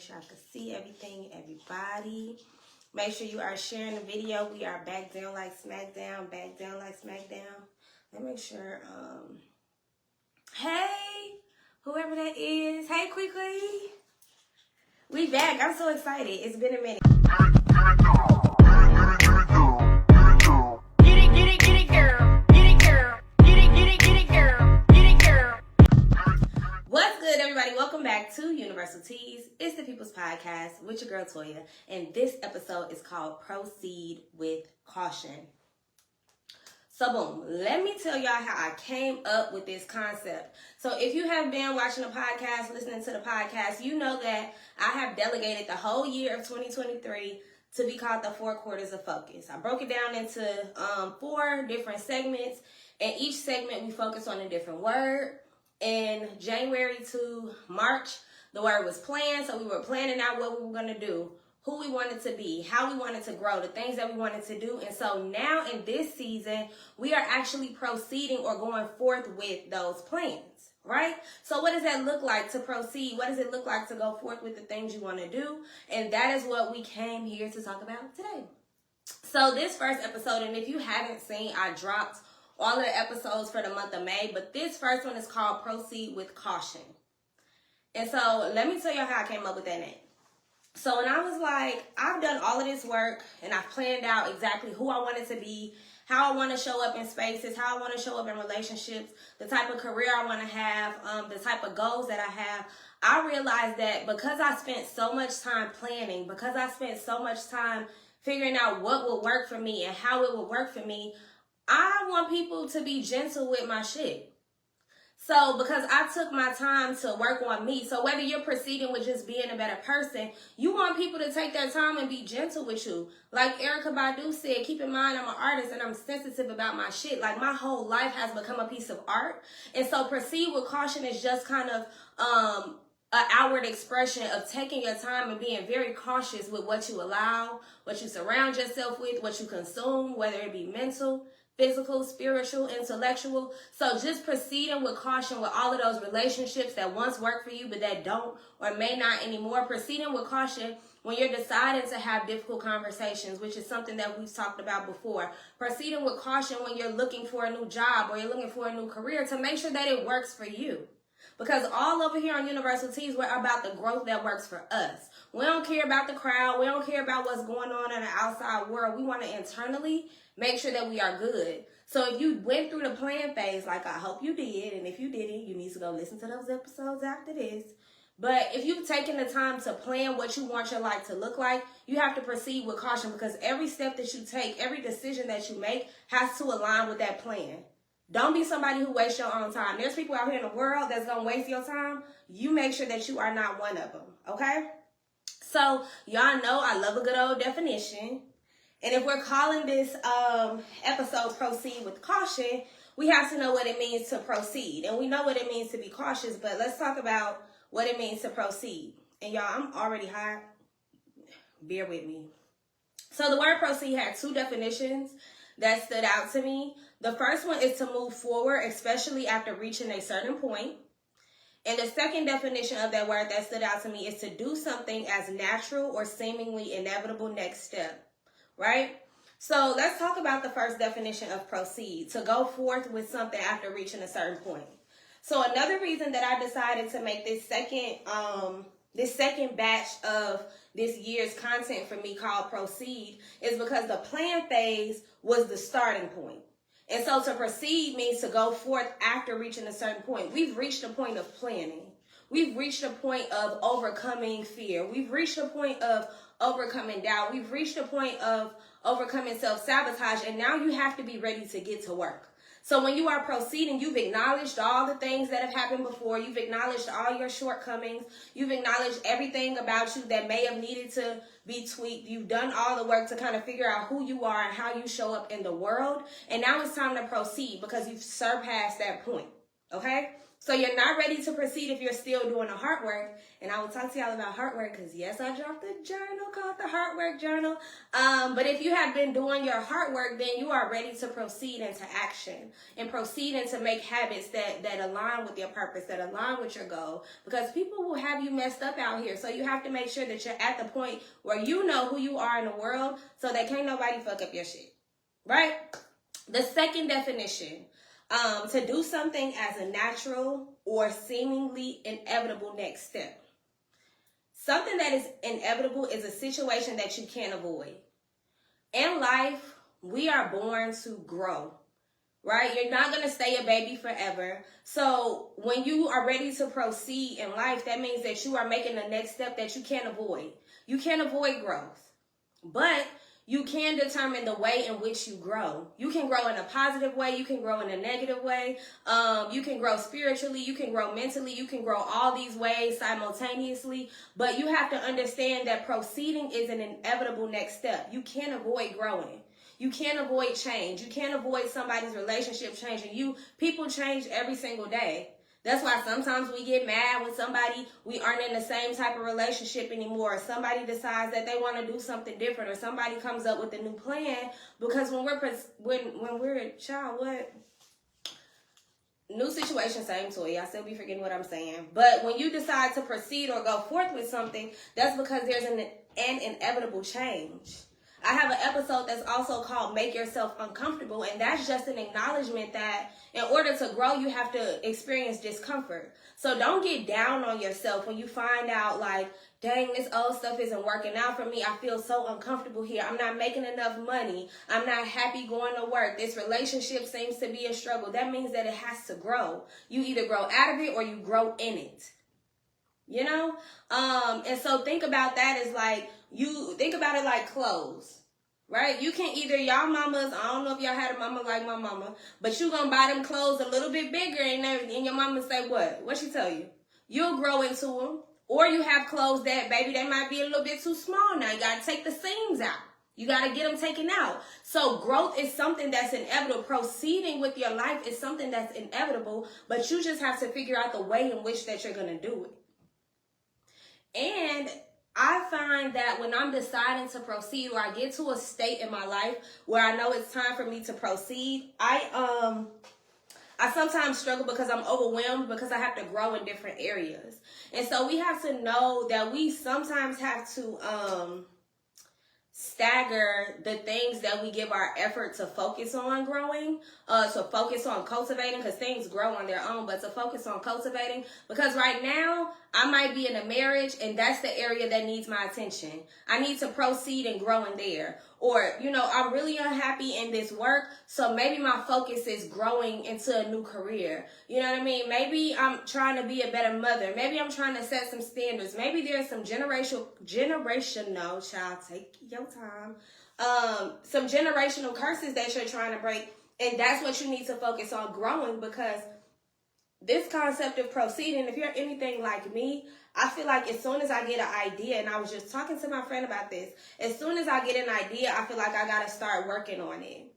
make sure I can see everything, everybody. Make sure you are sharing the video. We are back down like smackdown, back down like smackdown. Let me make sure, hey, whoever that is. Hey, quickly. We back. I'm so excited. It's been a minute. What's good, everybody? Welcome back to Universal Teas. It's the People's Podcast with your girl, Toya. And this episode is called Proceed with Caution. So, boom, let me tell y'all how I came up with this concept. So, if you have been watching the podcast, listening to the podcast, you know that I have delegated the whole year of 2023 to be called the 4 quarters of focus. I broke it down into 4 different segments, and each segment we focus on a different word. In January to March, the word was plan. So we were planning out what we were going to do, who we wanted to be, how we wanted to grow, the things that we wanted to do. And so now in this season, we are actually proceeding or going forth with those plans, right? So what does that look like to proceed? What does it look like to go forth with the things you want to do? And that is what we came here to talk about today. So this first episode, and if you haven't seen, I dropped all of the episodes for the month of May, but this first one is called Proceed with Caution. And so let me tell you how I came up with that name. So when I was like, I've done all of this work and I've planned out exactly who I wanted to be, how I want to show up in spaces, how I want to show up in relationships, the type of career I want to have, the type of goals that I have, I realized that because I spent so much time planning, because I spent so much time figuring out what would work for me and how it would work for me, I want people to be gentle with my shit. So because I took my time to work on me, so whether you're proceeding with just being a better person, you want people to take their time and be gentle with you. Like Erykah Badu said, keep in mind I'm an artist and I'm sensitive about my shit. Like my whole life has become a piece of art. And so proceed with caution is just kind of an outward expression of taking your time and being very cautious with what you allow, what you surround yourself with, what you consume, whether it be mental, physical, spiritual, intellectual. So just proceeding with caution with all of those relationships that once worked for you but that don't or may not anymore. Proceeding with caution when you're deciding to have difficult conversations, which is something that we've talked about before. Proceeding with caution when you're looking for a new job or you're looking for a new career to make sure that it works for you. Because all over here on Universal Teas, we're about the growth that works for us. We don't care about the crowd. We don't care about what's going on in the outside world. We want to internally make sure that we are good. So if you went through the plan phase, like I hope you did, and if you didn't, you need to go listen to those episodes after this. But if you've taken the time to plan what you want your life to look like, you have to proceed with caution because every step that you take, every decision that you make has to align with that plan. Don't be somebody who wastes your own time. There's people out here in the world that's going to waste your time. You make sure that you are not one of them, okay? So, y'all know I love a good old definition. And if we're calling this episode Proceed with Caution, we have to know what it means to proceed. And we know what it means to be cautious, but let's talk about what it means to proceed. And y'all, I'm already hot. Bear with me. So the word proceed had 2 definitions that stood out to me. The first one is to move forward, especially after reaching a certain point. And the second definition of that word that stood out to me is to do something as natural or seemingly inevitable next step, right? So let's talk about the first definition of proceed, to go forth with something after reaching a certain point. So another reason that I decided to make this second batch of this year's content for me called Proceed is because the plan phase was the starting point. And so to proceed means to go forth after reaching a certain point. We've reached a point of planning. We've reached a point of overcoming fear. We've reached a point of overcoming doubt. We've reached a point of overcoming self-sabotage. And now you have to be ready to get to work. So when you are proceeding, you've acknowledged all the things that have happened before. You've acknowledged all your shortcomings. You've acknowledged everything about you that may have needed to be tweaked. You've done all the work to kind of figure out who you are and how you show up in the world. And now it's time to proceed because you've surpassed that point. Okay? So you're not ready to proceed if you're still doing the heart work. And I will talk to y'all about heart work because, yes, I dropped a journal called the Heart Work Journal. But if you have been doing your heart work, then you are ready to proceed into action and proceed into make habits that align with your purpose, that align with your goal. Because people will have you messed up out here. So you have to make sure that you're at the point where you know who you are in the world so that can't nobody fuck up your shit. Right? The second definition. To do something as a natural or seemingly inevitable next step. Something that is inevitable is a situation that you can't avoid. In life, we are born to grow, right? You're not going to stay a baby forever. So when you are ready to proceed in life, that means that you are making the next step that you can't avoid. You can't avoid growth, but you can determine the way in which you grow. You can grow in a positive way. You can grow in a negative way. You can grow spiritually. You can grow mentally. You can grow all these ways simultaneously. But you have to understand that proceeding is an inevitable next step. You can't avoid growing. You can't avoid change. You can't avoid somebody's relationship changing. People change every single day. That's why sometimes we get mad when we aren't in the same type of relationship anymore. Or somebody decides that they want to do something different, or somebody comes up with a new plan. Because when we're a child, what? New situation, same toy. I still be forgetting what I'm saying. But when you decide to proceed or go forth with something, that's because there's an inevitable change. I have an episode that's also called Make Yourself Uncomfortable, and that's just an acknowledgement that in order to grow, you have to experience discomfort. So don't get down on yourself when you find out like, dang, this old stuff isn't working out for me. I feel so uncomfortable here. I'm not making enough money. I'm not happy going to work. This relationship seems to be a struggle. That means that it has to grow. You either grow out of it or you grow in it. You know? And so think about that as like, you think about it like clothes, right? You can either, y'all mamas, I don't know if y'all had a mama like my mama, but you gonna buy them clothes a little bit bigger and your mama say what? What she tell you? You'll grow into them. Or you have clothes that, baby, they might be a little bit too small now. You gotta take the seams out. You gotta get them taken out. So growth is something that's inevitable. Proceeding with your life is something that's inevitable, but you just have to figure out the way in which that you're gonna do it. And I find that when I'm deciding to proceed, or I get to a state in my life where I know it's time for me to proceed, I sometimes struggle because I'm overwhelmed because I have to grow in different areas. And so we have to know that we sometimes have to stagger the things that we give our effort to focus on growing, to focus on cultivating, because things grow on their own, but to focus on cultivating. Because right now, I might be in a marriage and that's the area that needs my attention. I need to proceed and grow in there. Or, I'm really unhappy in this work, so maybe my focus is growing into a new career. You know what I mean? Maybe I'm trying to be a better mother. Maybe I'm trying to set some standards. Maybe there's some generational, child, take your time. Some generational curses that you're trying to break. And that's what you need to focus on growing, because this concept of proceeding, if you're anything like me, I feel like as soon as I get an idea, and I was just talking to my friend about this, as soon as I get an idea, I feel like I got to start working on it.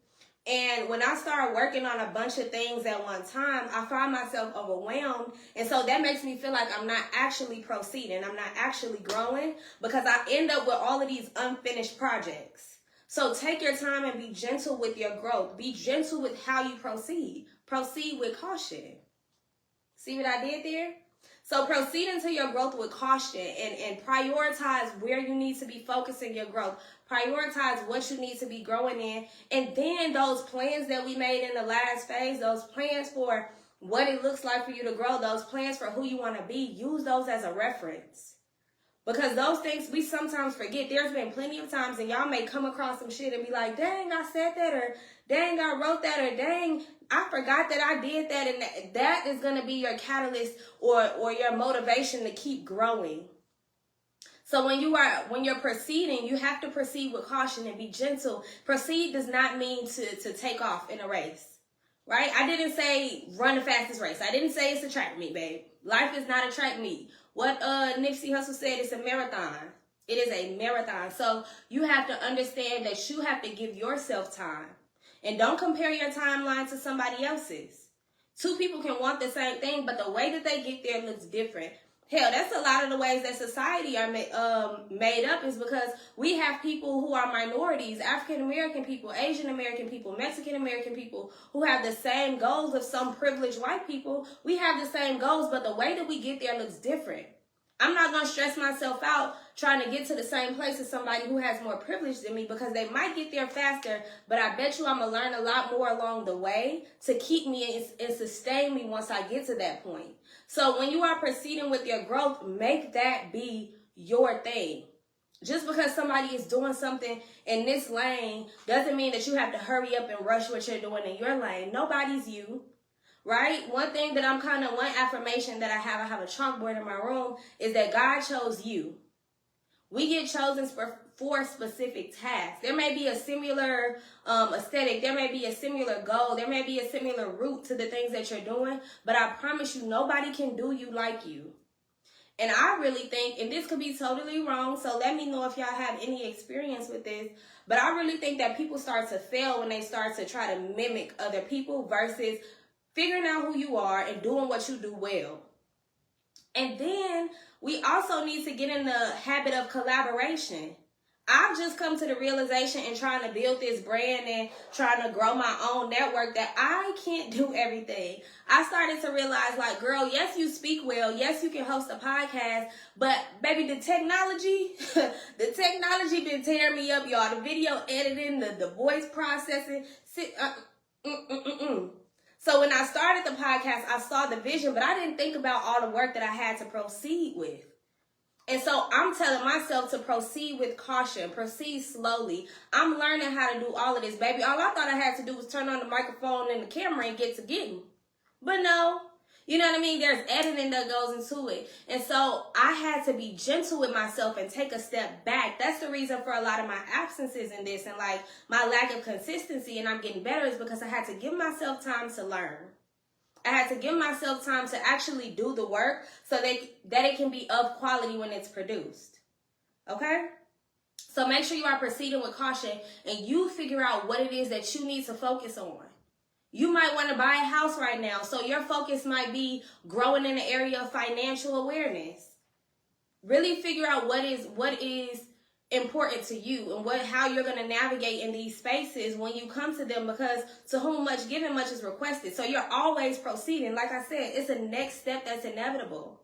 And when I start working on a bunch of things at one time, I find myself overwhelmed. And so that makes me feel like I'm not actually proceeding. I'm not actually growing, because I end up with all of these unfinished projects. So take your time and be gentle with your growth. Be gentle with how you proceed. Proceed with caution. See what I did there? So proceed into your growth with caution and prioritize where you need to be focusing your growth. Prioritize what you need to be growing in. And then those plans that we made in the last phase, those plans for what it looks like for you to grow, those plans for who you want to be, use those as a reference. Because those things we sometimes forget. There's been plenty of times, and y'all may come across some shit and be like, dang, I said that, or dang, I wrote that, or dang, I forgot that I did that. And that is going to be your catalyst or your motivation to keep growing. So when you're proceeding, you have to proceed with caution and be gentle. Proceed does not mean to take off in a race, right? I didn't say run the fastest race. I didn't say it's a track meet, babe. Life is not a track meet. What Nipsey Hussle said, it's a marathon. It is a marathon. So you have to understand that you have to give yourself time. And don't compare your timeline to somebody else's. Two people can want the same thing, but the way that they get there looks different. Hell, that's a lot of the ways that society are made up is because we have people who are minorities, African American people, Asian American people, Mexican American people, who have the same goals of some privileged white people. We have the same goals, but the way that we get there looks different. I'm not going to stress myself out trying to get to the same place as somebody who has more privilege than me, because they might get there faster, but I bet you I'm going to learn a lot more along the way to keep me and sustain me once I get to that point. So when you are proceeding with your growth, make that be your thing. Just because somebody is doing something in this lane doesn't mean that you have to hurry up and rush what you're doing in your lane. Nobody's you. Right? One affirmation that I have a chalkboard in my room, is that God chose you. We get chosen for specific tasks. There may be a similar aesthetic. There may be a similar goal. There may be a similar route to the things that you're doing. But I promise you, nobody can do you like you. And I really think, and this could be totally wrong, so let me know if y'all have any experience with this, but I really think that people start to fail when they start to try to mimic other people versus figuring out who you are and doing what you do well. And then we also need to get in the habit of collaboration. I've just come to the realization in trying to build this brand and trying to grow my own network that I can't do everything. I started to realize, like, girl, yes, you speak well. Yes, you can host a podcast. But, baby, the technology been tearing me up, y'all. The video editing, the voice processing. So when I started the podcast, I saw the vision, but I didn't think about all the work that I had to proceed with. And so I'm telling myself to proceed with caution, proceed slowly. I'm learning how to do all of this, baby. All I thought I had to do was turn on the microphone and the camera and get to getting. But no, you know what I mean? There's editing that goes into it. And so I had to be gentle with myself and take a step back. That's the reason for a lot of my absences in this and like my lack of consistency, and I'm getting better, is because I had to give myself time to learn. I had to give myself time to actually do the work so that it can be of quality when it's produced. Okay? So make sure you are proceeding with caution and you figure out what it is that you need to focus on. You might want to buy a house right now, so your focus might be growing in the area of financial awareness. Really figure out what is important to you and how you're going to navigate in these spaces when you come to them, because to whom much given, much is requested. So you're always proceeding. Like I said, it's a next step that's inevitable.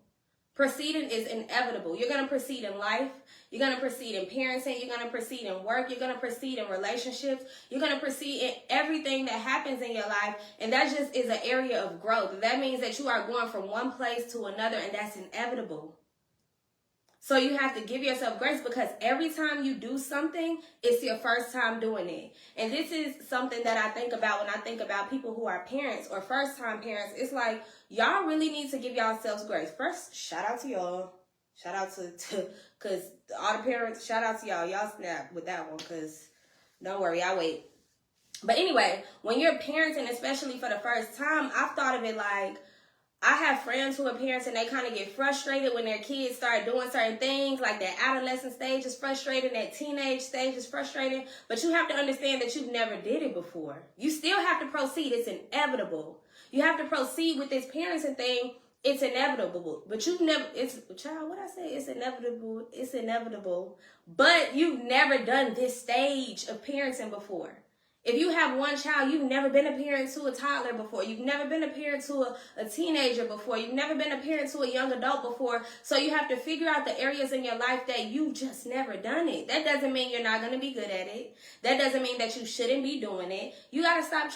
Proceeding is inevitable. You're going to proceed in life. You're going to proceed in parenting. You're going to proceed in work. You're going to proceed in relationships. You're going to proceed in everything that happens in your life. And that just is an area of growth. That means that you are going from one place to another, and that's inevitable. So you have to give yourself grace, because every time you do something, it's your first time doing it. And this is something that I think about when I think about people who are parents or first-time parents. It's like, y'all really need to give yourselves grace. First, shout out to y'all. Shout out to because all the parents, shout out to y'all. Y'all snap with that one, because don't worry, I'll wait. But anyway, when you're parenting, especially for the first time, I've thought of it like, I have friends who are parents and they kind of get frustrated when their kids start doing certain things, like that adolescent stage is frustrating, that teenage stage is frustrating. But you have to understand that you've never did it before. You still have to proceed. It's inevitable. You have to proceed with this parenting thing. It's inevitable. But you've never, it's inevitable. It's inevitable. But you've never done this stage of parenting before. If you have one child, you've never been a parent to a toddler before. You've never been a parent to a teenager before. You've never been a parent to a young adult before. So you have to figure out the areas in your life that you've just never done it. That doesn't mean you're not going to be good at it. That doesn't mean that you shouldn't be doing it. You got to stop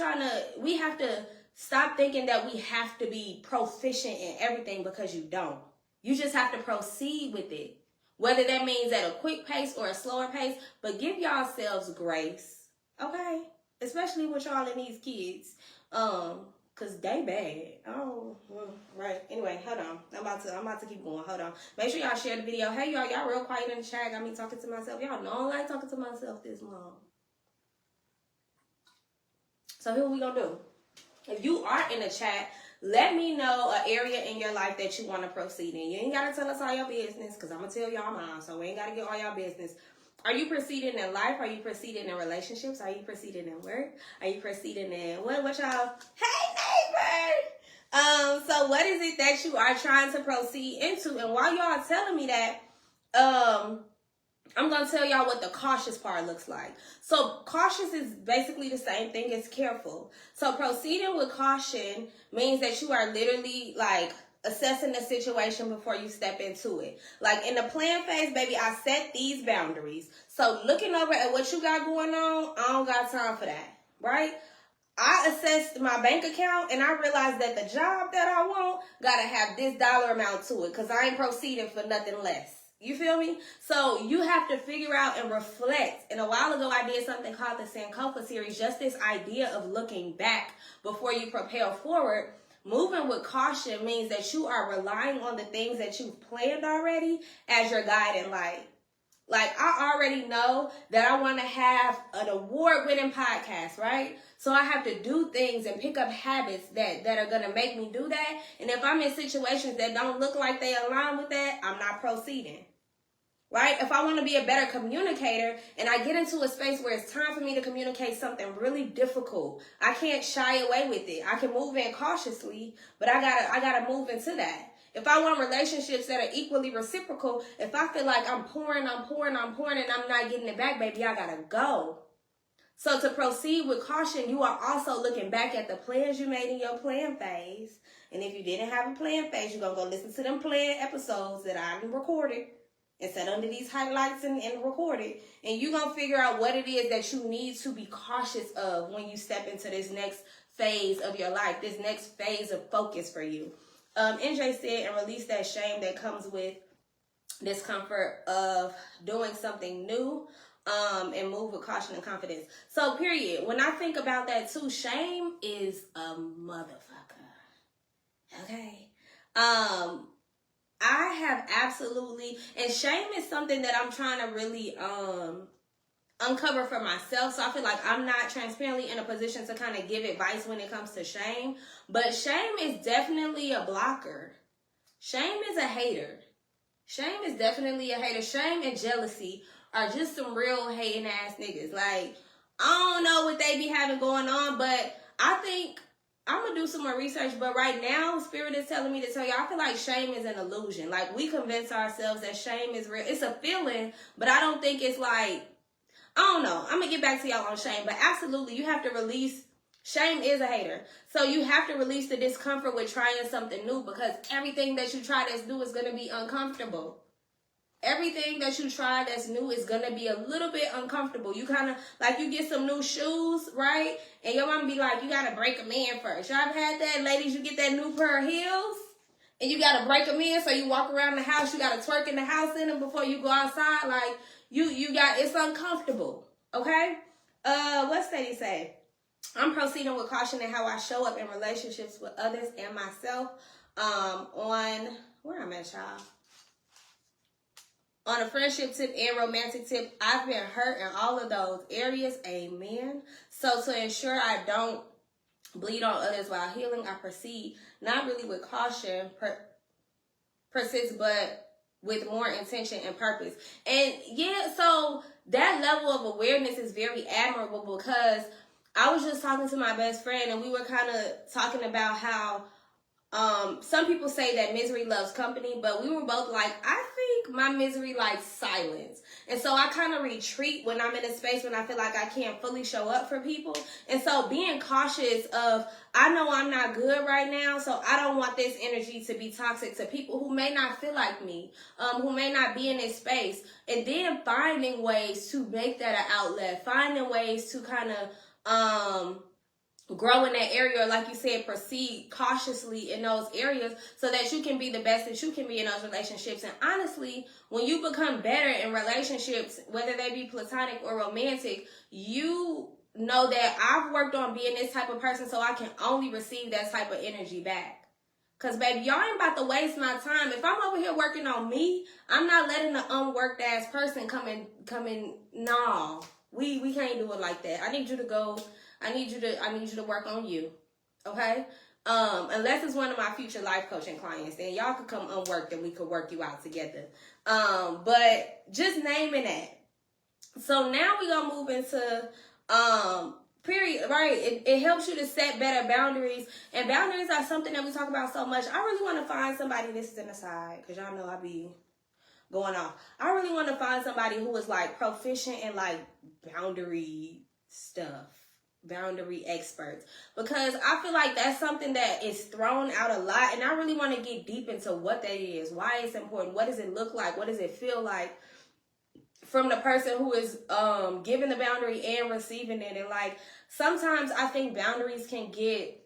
we have to stop thinking that we have to be proficient in everything, because you don't. You just have to proceed with it. Whether that means at a quick pace or a slower pace, but give yourselves grace. Okay? Especially with y'all and these kids. Cause they bad. Oh, right. Anyway, hold on. I'm about to keep going. Hold on. Make sure y'all share the video. Hey y'all real quiet in the chat. Got me talking to myself. Y'all know I don't like talking to myself this long. So here we gonna do. If you are in the chat, let me know an area in your life that you want to proceed in. You ain't gotta tell us all your business, cause I'm gonna tell y'all mine. So we ain't gotta get all y'all business. Are you proceeding in life? Are you proceeding in relationships? Are you proceeding in work? Are you proceeding in what y'all? Hey neighbor! So what is it that you are trying to proceed into? And while y'all are telling me that, I'm going to tell y'all what the cautious part looks like. So cautious is basically the same thing as careful. So proceeding with caution means that you are literally like assessing the situation before you step into it. Like in the plan phase, baby, I set these boundaries. So looking over at what you got going on, I don't got time for that, right? I assessed my bank account and I realized that the job that I want gotta have this dollar amount to it because I ain't proceeding for nothing less. You feel me? So you have to figure out and reflect. And a while ago, I did something called the Sankofa series, just this idea of looking back before you propel forward. Moving with caution means that you are relying on the things that you've planned already as your guiding light. Like, I already know that I want to have an award-winning podcast, right? So I have to do things and pick up habits that are going to make me do that. And if I'm in situations that don't look like they align with that, I'm not proceeding. Right? If I want to be a better communicator and I get into a space where it's time for me to communicate something really difficult, I can't shy away with it. I can move in cautiously, but I gotta move into that. If I want relationships that are equally reciprocal, if I feel like I'm pouring, and I'm not getting it back, baby, I gotta go. So to proceed with caution, you are also looking back at the plans you made in your plan phase. And if you didn't have a plan phase, you're gonna go listen to them plan episodes that I recorded and set under these highlights and record it. And you're going to figure out what it is that you need to be cautious of when you step into this next phase of your life, this next phase of focus for you. NJ said, and release that shame that comes with discomfort of doing something new, and move with caution and confidence. So, period. When I think about that too, shame is a motherfucker. Okay? I have absolutely, and shame is something that I'm trying to really uncover for myself. So I feel like I'm not transparently in a position to kind of give advice when it comes to shame. But shame is definitely a blocker. Shame is a hater. Shame is definitely a hater. Shame and jealousy are just some real hating ass niggas. Like, I don't know what they be having going on, but I think I'm going to do some more research, but right now, Spirit is telling me to tell you, I feel like shame is an illusion. Like, we convince ourselves that shame is real. It's a feeling, but I don't think it's like, I don't know. I'm going to get back to y'all on shame, but absolutely, you have to release. Shame is a hater. So you have to release the discomfort with trying something new because everything that you try that's new is going to be uncomfortable. Everything that you try that's new is going to be a little bit uncomfortable. You kind of, like you get some new shoes, right? And your mom be like, you got to break them in first. Y'all ever had that? Ladies, you get that new pair of heels and you got to break them in. So you walk around the house, you got to twerk in the house in them before you go outside. Like, it's uncomfortable. Okay? What Steady say? I'm proceeding with caution in how I show up in relationships with others and myself. Where I'm at, y'all? On a friendship tip and romantic tip, I've been hurt in all of those areas. Amen. So to ensure I don't bleed on others while healing, I proceed not really with caution, persist, but with more intention and purpose. And yeah, so that level of awareness is very admirable because I was just talking to my best friend and we were kind of talking about how some people say that misery loves company, but we were both like, I think my misery likes silence. And so I kind of retreat when I'm in a space when I feel like I can't fully show up for people. And so being cautious of, I know I'm not good right now, so I don't want this energy to be toxic to people who may not feel like me, who may not be in this space. And then finding ways to make that an outlet, finding ways to kind of, grow in that area, or like you said, proceed cautiously in those areas so that you can be the best that you can be in those relationships. And honestly, when you become better in relationships, whether they be platonic or romantic, you know that I've worked on being this type of person so I can only receive that type of energy back. Because, baby, y'all ain't about to waste my time. If I'm over here working on me, I'm not letting the unworked ass person come in. No, we can't do it like that. I need you to work on you. Okay? Unless it's one of my future life coaching clients, then y'all could come unworked and we could work you out together. But just naming that. So now we're gonna move into Period, right? It helps you to set better boundaries. And boundaries are something that we talk about so much. I really want to find somebody, this is an aside, because y'all know I be going off. I really want to find somebody who is like proficient in like boundary stuff, boundary experts, because I feel like that's something that is thrown out a lot, and I really want to get deep into what that is, why it's important, what does it look like, what does it feel like from the person who is giving the boundary and receiving it. And like sometimes I think boundaries can get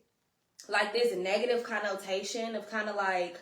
like this negative connotation of kind of like,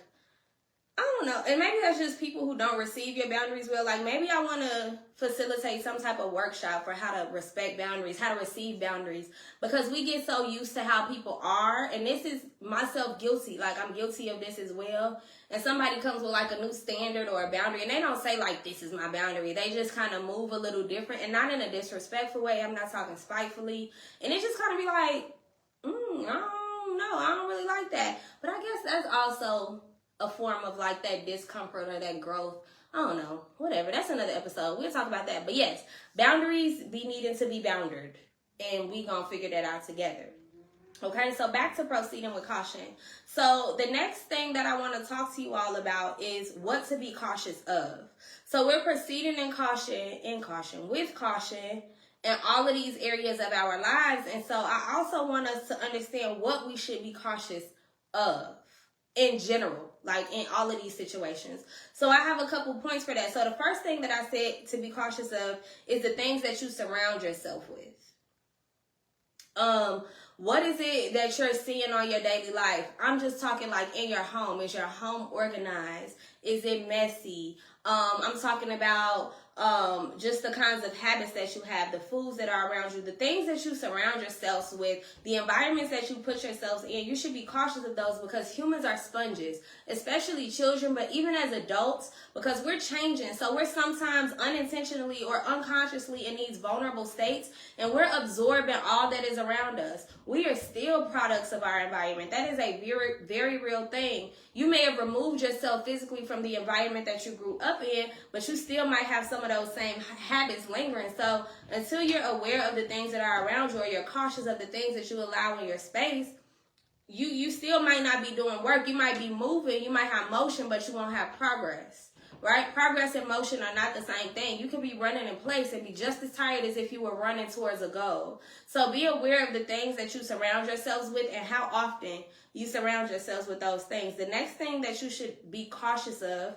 I don't know, and maybe that's just people who don't receive your boundaries well. Like maybe I want to facilitate some type of workshop for how to respect boundaries, how to receive boundaries, because we get so used to how people are, and this is myself guilty. Like I'm guilty of this as well. And somebody comes with like a new standard or a boundary, and they don't say like, this is my boundary. They just kind of move a little different, and not in a disrespectful way. I'm not talking spitefully. And it just kind of be like, I don't know, I don't really like that. But I guess that's also a form of like that discomfort or that growth. I don't know, whatever. That's another episode. We'll talk about that. But yes, boundaries be needing to be boundared, and we gonna figure that out together. Okay, so back to proceeding with caution. So the next thing that I want to talk to you all about is what to be cautious of. So we're proceeding with caution in all of these areas of our lives. And so I also want us to understand what we should be cautious of in general, like in all of these situations. So I have a couple points for that. So the first thing that I said to be cautious of is the things that you surround yourself with. What is it that you're seeing on your daily life? I'm just talking like in your home. Is your home organized? Is it messy? I'm talking about just the kinds of habits that you have, the foods that are around you, the things that you surround yourselves with, the environments that you put yourselves in. You should be cautious of those, because humans are sponges, especially children, but even as adults, because we're changing. So we're sometimes unintentionally or unconsciously in these vulnerable states, and we're absorbing all that is around us. We are still products of our environment. That is a very, very real thing. You may have removed yourself physically from the environment that you grew up in, but you still might have some of those same habits lingering. So until you're aware of the things that are around you, or you're cautious of the things that you allow in your space, you still might not be doing work. You might be moving, you might have motion, but you won't have progress. Right? Progress and motion are not the same thing. You can be running in place and be just as tired as if you were running towards a goal. So be aware of the things that you surround yourselves with and how often you surround yourselves with those things. The next thing that you should be cautious of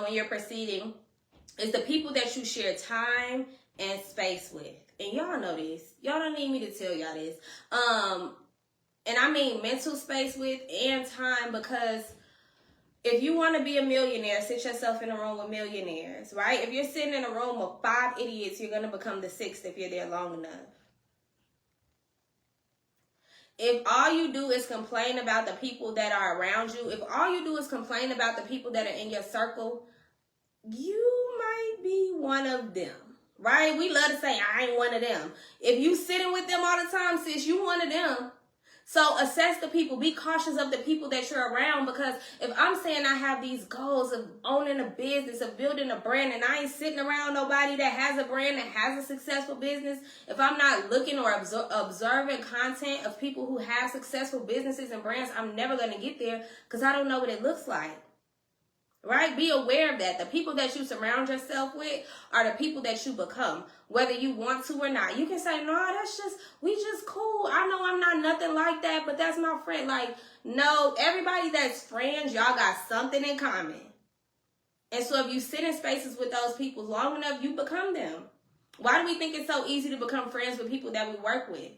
when you're proceeding is the people that you share time and space with. And y'all know this. Y'all don't need me to tell y'all this. And I mean mental space with and time, because if you want to be a millionaire, sit yourself in a room with millionaires, right? If you're sitting in a room with 5 idiots, you're going to become the 6th if you're there long enough. If all you do is complain about the people that are around you, if all you do is complain about the people that are in your circle, you might be one of them, right? We love to say, I ain't one of them. If you sitting with them all the time, sis, you one of them. So assess the people. Be cautious of the people that you're around, because if I'm saying I have these goals of owning a business, of building a brand, and I ain't sitting around nobody that has a brand, that has a successful business, if I'm not looking or observing content of people who have successful businesses and brands, I'm never going to get there, because I don't know what it looks like. Right? Be aware of that. The people that you surround yourself with are the people that you become, whether you want to or not. You can say, no, we just cool. I know I'm not nothing like that, but that's my friend. Like, no, everybody that's friends, y'all got something in common. And so if you sit in spaces with those people long enough, you become them. Why do we think it's so easy to become friends with people that we work with?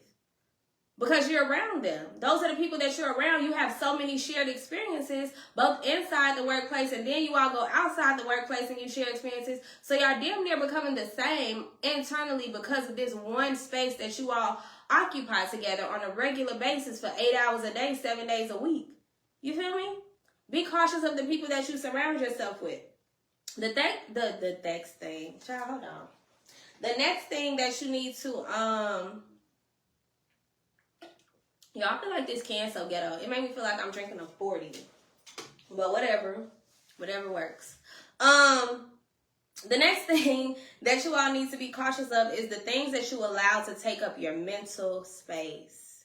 Because you're around them. Those are the people that you're around. You have so many shared experiences, both inside the workplace, and then you all go outside the workplace and you share experiences. So y'all damn near becoming the same internally because of this one space that you all occupy together on a regular basis for 8 hours a day, 7 days a week. You feel me? Be cautious of the people that you surround yourself with. The next thing, child, hold on. The next thing that you need to, y'all, I feel like this can so ghetto. It made me feel like I'm drinking a 40. But whatever works. The The next thing that you all need to be cautious of is the things that you allow to take up your mental space.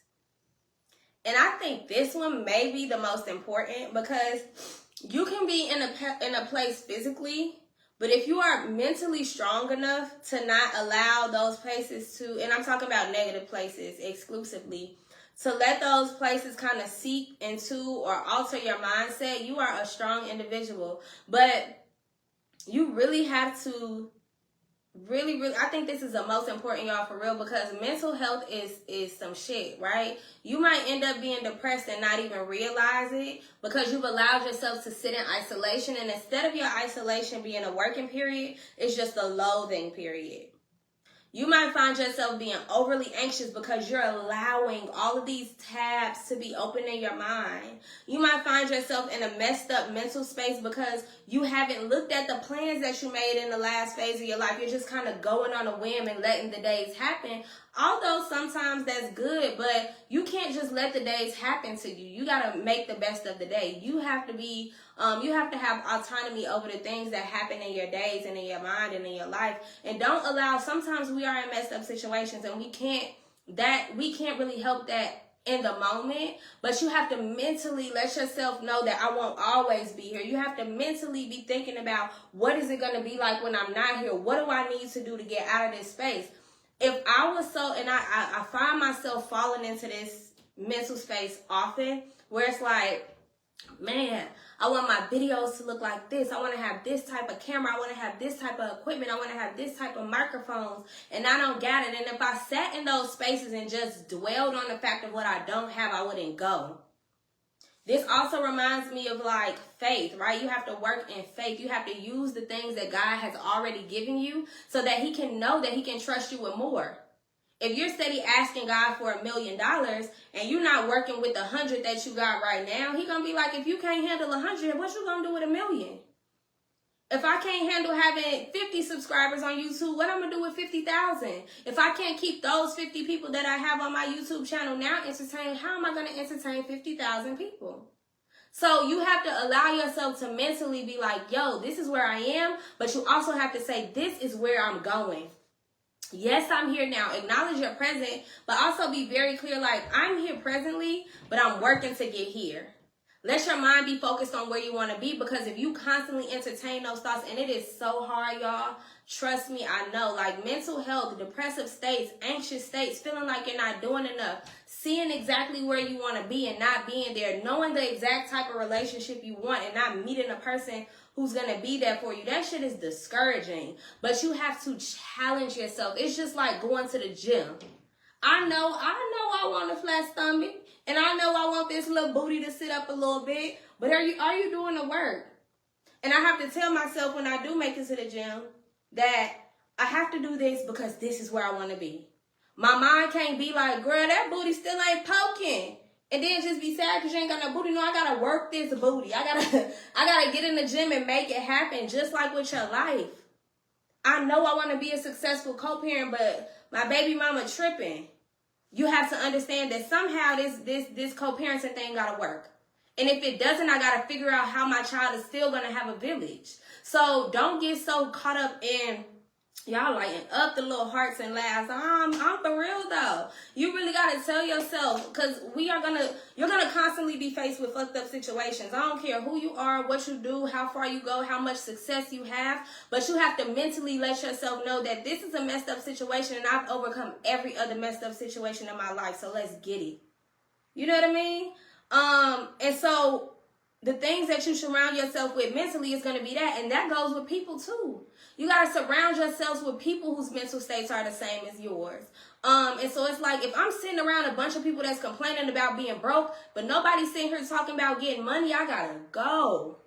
And I think this one may be the most important, because you can be in a place physically, but if you are mentally strong enough to not allow those places to, and I'm talking about negative places exclusively, to let those places kind of seep into or alter your mindset, you are a strong individual. But you really have to really, I think this is the most important, y'all, for real, because mental health is some shit, right? You might end up being depressed and not even realize it because you've allowed yourself to sit in isolation, and instead of your isolation being a working period, it's just a loathing period. You might find yourself being overly anxious because you're allowing all of these tabs to be open in your mind. You might find yourself in a messed up mental space because you haven't looked at the plans that you made in the last phase of your life. You're just kind of going on a whim and letting the days happen. Although sometimes that's good, but you can't just let the days happen to you. You got to make the best of the day. You have to be, you have to have autonomy over the things that happen in your days and in your mind and in your life. And don't allow, sometimes we are in messed up situations and we can't really help that in the moment, but you have to mentally let yourself know that I won't always be here. You have to mentally be thinking about, what is it going to be like when I'm not here? What do I need to do to get out of this space? If I was so, and I find myself falling into this mental space often, where it's like, man, I want my videos to look like this. I want to have this type of camera. I want to have this type of equipment. I want to have this type of microphones, and I don't got it. And if I sat in those spaces and just dwelled on the fact of what I don't have, I wouldn't go. This also reminds me of like faith, right? You have to work in faith. You have to use the things that God has already given you so that he can know that he can trust you with more. If you're steady asking God for $1 million and you're not working with 100 that you got right now, he gonna be like, if you can't handle 100, what you gonna do with $1 million? If I can't handle having 50 subscribers on YouTube, what I'm going to do with 50,000? If I can't keep those 50 people that I have on my YouTube channel now entertained, how am I going to entertain 50,000 people? So you have to allow yourself to mentally be like, yo, this is where I am. But you also have to say, this is where I'm going. Yes, I'm here now. Acknowledge your present, but also be very clear, like, I'm here presently, but I'm working to get here. Let your mind be focused on where you want to be, because if you constantly entertain those thoughts, and it is so hard, y'all, trust me, I know, like mental health, depressive states, anxious states, feeling like you're not doing enough, seeing exactly where you want to be and not being there, knowing the exact type of relationship you want and not meeting a person who's going to be there for you. That shit is discouraging, but you have to challenge yourself. It's just like going to the gym. I know I want a flat stomach. And I know I want this little booty to sit up a little bit, but are you doing the work? And I have to tell myself when I do make it to the gym that I have to do this because this is where I want to be. My mind can't be like, girl, that booty still ain't poking. And then just be sad because you ain't got no booty. No, I got to work this booty. I gotta get in the gym and make it happen, just like with your life. I know I want to be a successful co-parent, but my baby mama tripping. You have to understand that somehow this co-parenting thing gotta work. And if it doesn't, I gotta figure out how my child is still gonna have a village. So don't get so caught up in y'all lighting up the little hearts and laughs. I'm for real though. You really gotta tell yourself, because you're gonna constantly be faced with fucked up situations. I don't care who you are, what you do, how far you go, how much success you have, but you have to mentally let yourself know that this is a messed up situation and I've overcome every other messed up situation in my life. So let's get it. You know what I mean? And so the things that you surround yourself with mentally is going to be that. And that goes with people too. You got to surround yourselves with people whose mental states are the same as yours. And so it's like, if I'm sitting around a bunch of people that's complaining about being broke, but nobody's sitting here talking about getting money, I got to go.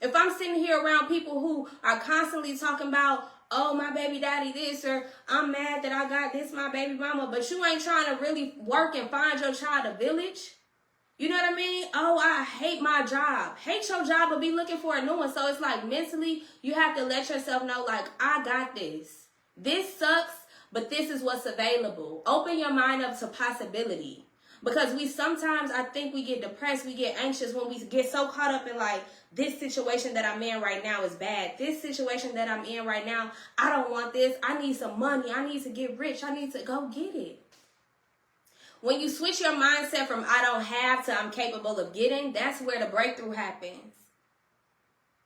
If I'm sitting here around people who are constantly talking about, oh, my baby daddy this, or I'm mad that I got this, my baby mama, but you ain't trying to really work and find your child a village. You know what I mean? Oh, I hate my job. Hate your job, but be looking for a new one. So it's like mentally, you have to let yourself know, like, I got this. This sucks, but this is what's available. Open your mind up to possibility. Because we sometimes, I think we get depressed, we get anxious when we get so caught up in like, this situation that I'm in right now is bad. This situation that I'm in right now, I don't want this. I need some money. I need to get rich. I need to go get it. When you switch your mindset from I don't have to I'm capable of getting, that's where the breakthrough happens.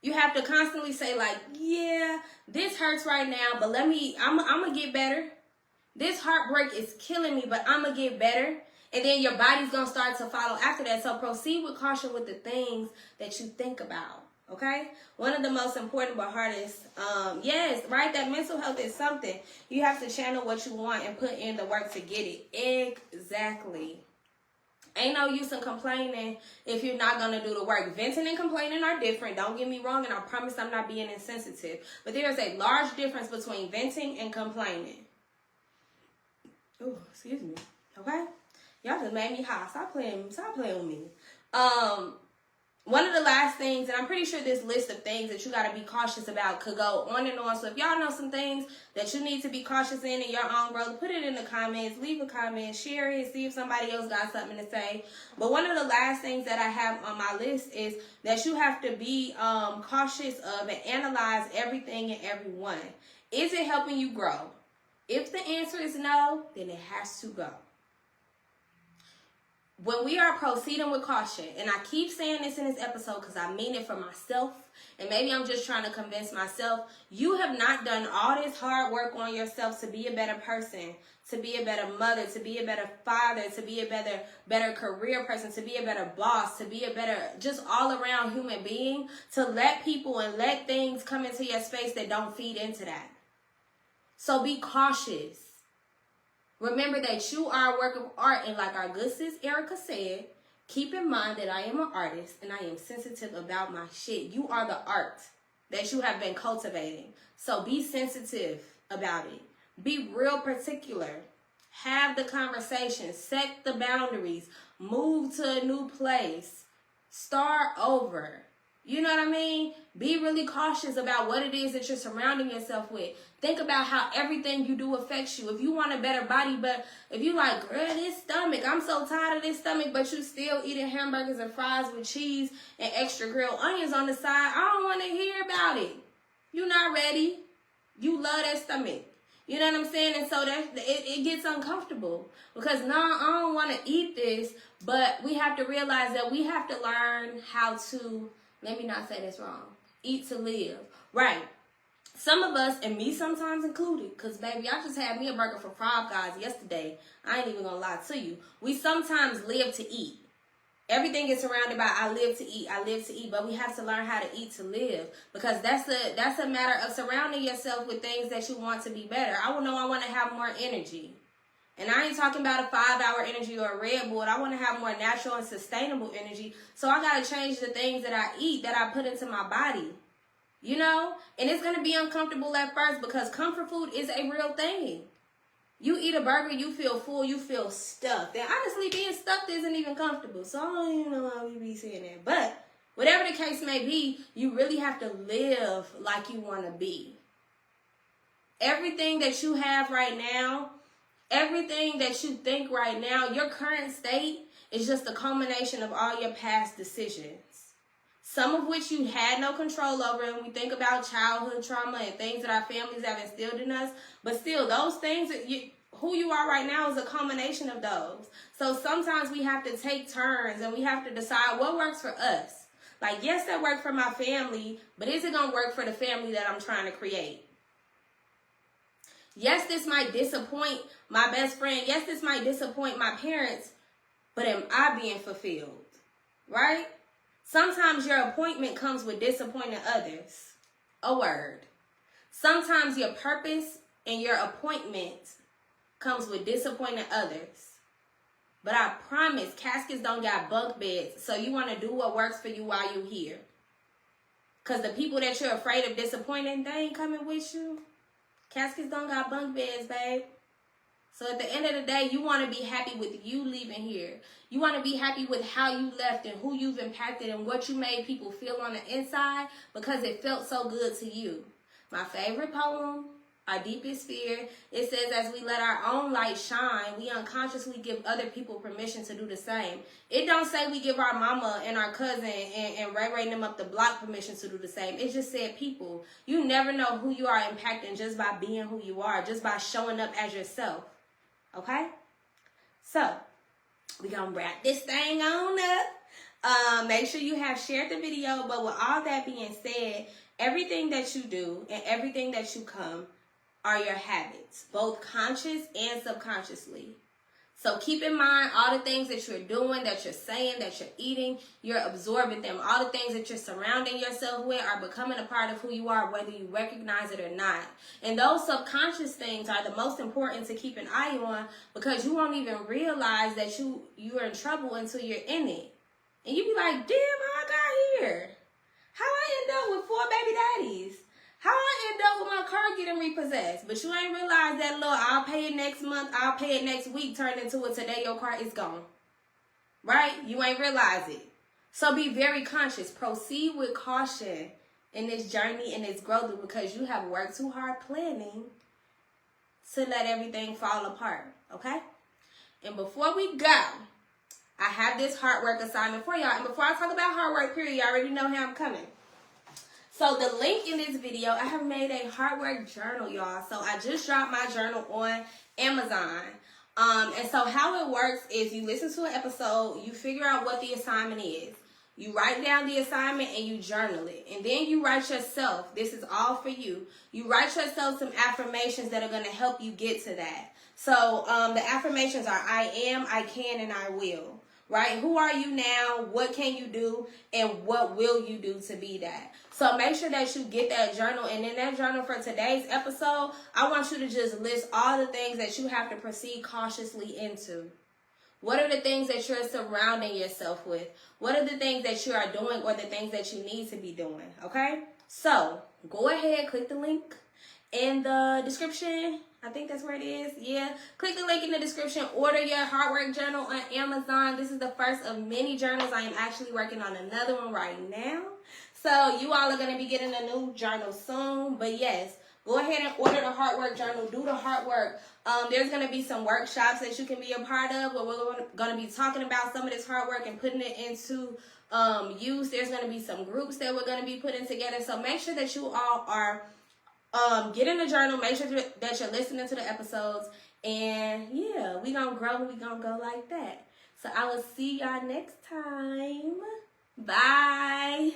You have to constantly say like, yeah, this hurts right now, but I'm going to get better. This heartbreak is killing me, but I'm going to get better. And then your body's going to start to follow after that. So proceed with caution with the things that you think about. Okay? One of the most important but hardest, yes, right? That mental health is something. You have to channel what you want and put in the work to get it. Exactly. Ain't no use in complaining if you're not going to do the work. Venting and complaining are different. Don't get me wrong, and I promise I'm not being insensitive. But there is a large difference between venting and complaining. Oh, excuse me. Okay? Y'all just made me hot. Stop playing with me. One of the last things, and I'm pretty sure this list of things that you got to be cautious about could go on and on. So if y'all know some things that you need to be cautious in your own growth, put it in the comments, leave a comment, share it, see if somebody else got something to say. But one of the last things that I have on my list is that you have to be cautious of and analyze everything and everyone. Is it helping you grow? If the answer is no, then it has to go. When we are proceeding with caution, and I keep saying this in this episode because I mean it for myself, and maybe I'm just trying to convince myself, you have not done all this hard work on yourself to be a better person, to be a better mother, to be a better father, to be a better career person, to be a better boss, to be a better just all-around human being, to let people and let things come into your space that don't feed into that. So be cautious. Remember that you are a work of art, and like our good sis Erica said, keep in mind that I am an artist and I am sensitive about my shit. You are the art that you have been cultivating. So be sensitive about it. Be real particular. Have the conversation. Set the boundaries. Move to a new place. Start over. You know what I mean? Be really cautious about what it is that you're surrounding yourself with. Think about how everything you do affects you. If you want a better body, but if you like, girl, this stomach, I'm so tired of this stomach, but you still eating hamburgers and fries with cheese and extra grilled onions on the side, I don't want to hear about it. You're not ready. You love that stomach. You know what I'm saying? And so that it gets uncomfortable because now I don't want to eat this, but we have to realize that we have to learn how to, let me not say this wrong, eat to live. Right. Some of us, and me sometimes included, because baby, I just had me a burger from Five Guys yesterday. I ain't even gonna lie to you. We sometimes live to eat. Everything is surrounded by I live to eat, but we have to learn how to eat to live, because that's a matter of surrounding yourself with things that you want to be better. I want to have more energy. And I ain't talking about a 5-hour energy or a Red Bull. I want to have more natural and sustainable energy. So I got to change the things that I eat, that I put into my body. You know? And it's going to be uncomfortable at first because comfort food is a real thing. You eat a burger, you feel full, you feel stuffed. And honestly, being stuffed isn't even comfortable. So I don't even know why we be saying that. But whatever the case may be, you really have to live like you want to be. Everything that you have right now, everything that you think right now, your current state is just a culmination of all your past decisions. Some of which you had no control over, and we think about childhood trauma and things that our families have instilled in us. But still, those things, who you are right now is a culmination of those. So sometimes we have to take turns and we have to decide what works for us. Like, yes, that worked for my family, but is it going to work for the family that I'm trying to create? Yes, this might disappoint my best friend. Yes, this might disappoint my parents, but am I being fulfilled? Right? Sometimes your appointment comes with disappointing others. A word. Sometimes your purpose and your appointment comes with disappointing others. But I promise, caskets don't got bunk beds, so you want to do what works for you while you're here. Because the people that you're afraid of disappointing, they ain't coming with you. Caskets don't got bunk beds, babe. So at the end of the day, you want to be happy with you leaving here. You want to be happy with how you left and who you've impacted and what you made people feel on the inside because it felt so good to you. My favorite poem Our deepest fear, it says, as we let our own light shine, we unconsciously give other people permission to do the same. It don't say we give our mama and our cousin and Ray them up the block permission to do the same. It just said people. You never know who you are impacting just by being who you are, just by showing up as yourself. Okay? So, we're going to wrap this thing on up. Make sure you have shared the video. But with all that being said, everything that you do and everything that you come are your habits, both conscious and subconsciously. So keep in mind all the things that you're doing, that you're saying, that you're eating, you're absorbing them. All the things that you're surrounding yourself with are becoming a part of who you are, whether you recognize it or not. And those subconscious things are the most important to keep an eye on, because you won't even realize that you're in trouble until you're in it. And you be like, damn, how I got here? How I end up with 4 baby daddies? How I end up with my car getting repossessed? But you ain't realized that little I'll pay it next month, I'll pay it next week turned into a today your car is gone. Right? You ain't realize it. So be very conscious. Proceed with caution in this journey and this growth, because you have worked too hard planning to let everything fall apart. Okay? And before we go, I have this hard work assignment for y'all. And before I talk about hard work, period, y'all already know how I'm coming. So the link in this video, I have made a hard work journal, y'all. So I just dropped my journal on Amazon. And so how it works is you listen to an episode, you figure out what the assignment is. You write down the assignment and you journal it. And then you write yourself, this is all for you. You write yourself some affirmations that are going to help you get to that. So the affirmations are I am, I can, and I will. Right? Who are you now? What can you do? And what will you do to be that? So make sure that you get that journal. And in that journal for today's episode, I want you to just list all the things that you have to proceed cautiously into. What are the things that you're surrounding yourself with? What are the things that you are doing or the things that you need to be doing? Okay? So go ahead, click the link in the description. I think that's where it is. Yeah. Click the link in the description. Order your hard work journal on Amazon. This is the first of many journals. I am actually working on another one right now. So you all are going to be getting a new journal soon. But yes, go ahead and order the hard work journal. Do the hard work. There's going to be some workshops that you can be a part of where we're going to be talking about some of this hard work and putting it into use. There's going to be some groups that we're going to be putting together. So make sure that you all are get in the journal. Make sure that you're listening to the episodes. And yeah, we gonna grow. We gonna go like that. So I will see y'all next time. Bye.